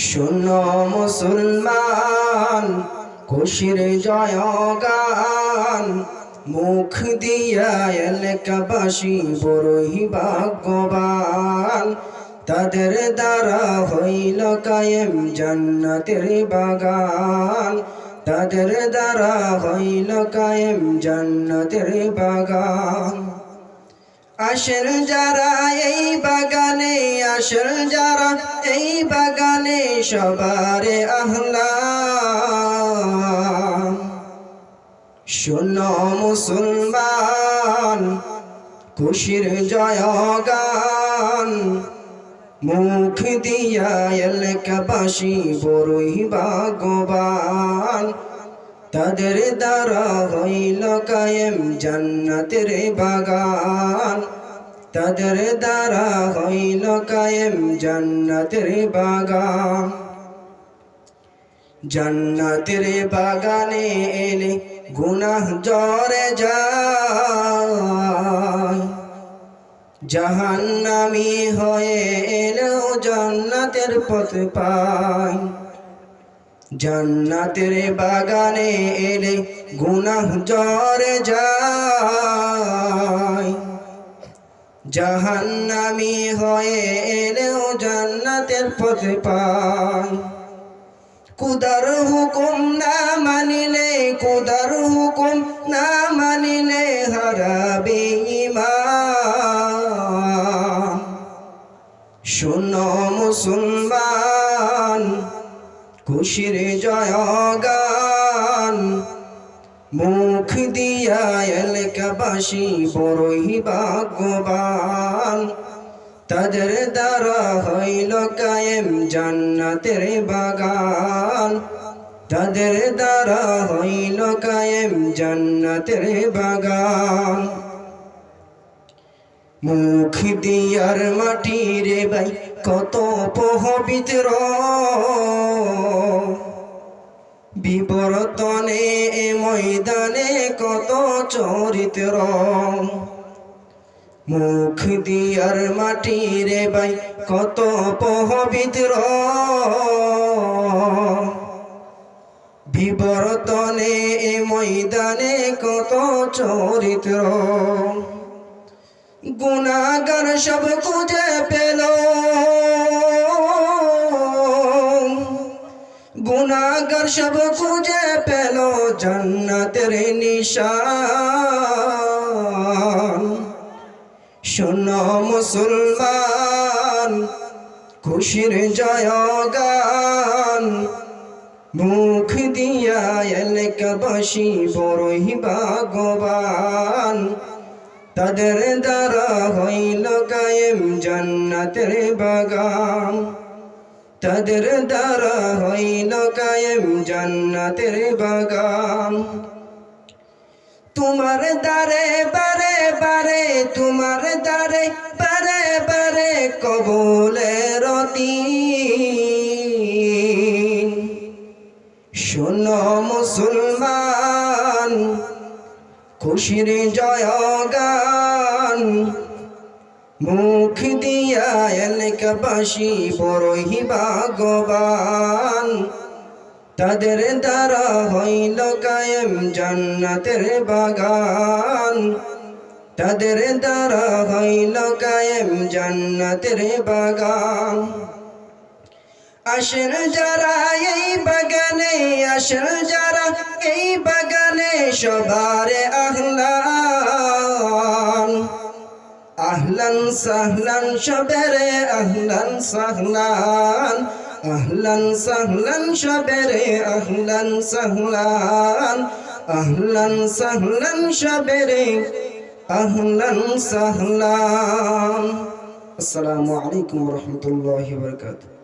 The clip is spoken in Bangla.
শোনো মুসলমান, খুশির জয়গান, মুখ দিয়া এলাকাবাসী বড়ই ভাগ্যবান। তাদের দ্বারা হইল কায়েম জান্নাতের বাগান, তাদের দ্বারা হইল কায়েম জান্নাতের বাগান। আসেন যারা এই বাগানে, আসেন যারা এই বাগানে, সবারে আহলান। শোনো মুসলমান, খুশির জয়গান, মুখ দিয়া এলাকাবাসী বড়ই ভাগ্যবান। তাদের দ্বারা হইল কায়েম জান্নাতের বাগান, তাদের দ্বারা হইল কায়েম জান্নাতের বাগান। জান্নাতের বাগানে এলে গুনাহ ঝরে যায়, জাহান্নামী হয়ে এলেও জান্নাতের পথ পায়। জান্নাতের বাগানে এলে গুনাহ ঝরে যায়, জাহান্নামী হয়ে এলেও জান্নাতের পথ পায়। খুদার হুকুম না মানিলে, খুদার হুকুম না মানিলে হারাবে ঈমান। শোনো মুসলমান, খুশির জয়গান, মুখ দিয়া এলাকাবাসী বড়ই ভাগ্যবান। তাদের দ্বারা হইল কায়েম জান্নাতের বাগান, তাদের দ্বারা হইল কায়েম জান্নাতের বাগান। মুখ দিয়ার মাটি রে ভাই কত পবিত্র, বিবর্তনে এ ময়দানে কত চরিত্র। মুখ দিয়ার মাটি রে ভাই কত পবিত্র, বিবর্তনে এ ময়দানে কত চরিত্র। গুনাহগার সব খুঁজে পেল, গুনাহগার সব খুঁজে পেল জান্নাতের নিশান। শোনো মুসলমান, খুশির জয়গান, মুখ দিয়া এলাকাবাসী বড়ই ভাগ্যবান। তাদের দ্বারা হইল কায়েম জান্নাতের বাগান, তাদের দ্বারা হইল কায়েম জান্নাতের বাগান। তোমার দ্বারে বারে বারে, তোমার দ্বারে বারে বারে কবুলের দিন। শোনো মুসলমান, খুশির জয়গান, মুখ দিয়া এলাকাবাসী বড়ই ভাগ্যবান। তাদের দ্বারা হইল কায়েম জান্নাতের বাগান, তাদের দ্বারা হইল কায়েম জান্নাতের বাগান। আসেন যারা এই বাগানে, আসেন যারা এই বাগানে, সবারে আহলান। আহলান সাহলান সবেরে আহলান সাহলান, আহলান সাহলান সবেরে আহলান সাহলান, আহলান সাহলান সবেরে আহলান সাহলান। আসসালামু আলাইকুম ওয়া রাহমাতুল্লাহি ওয়া বারাকাতুহু।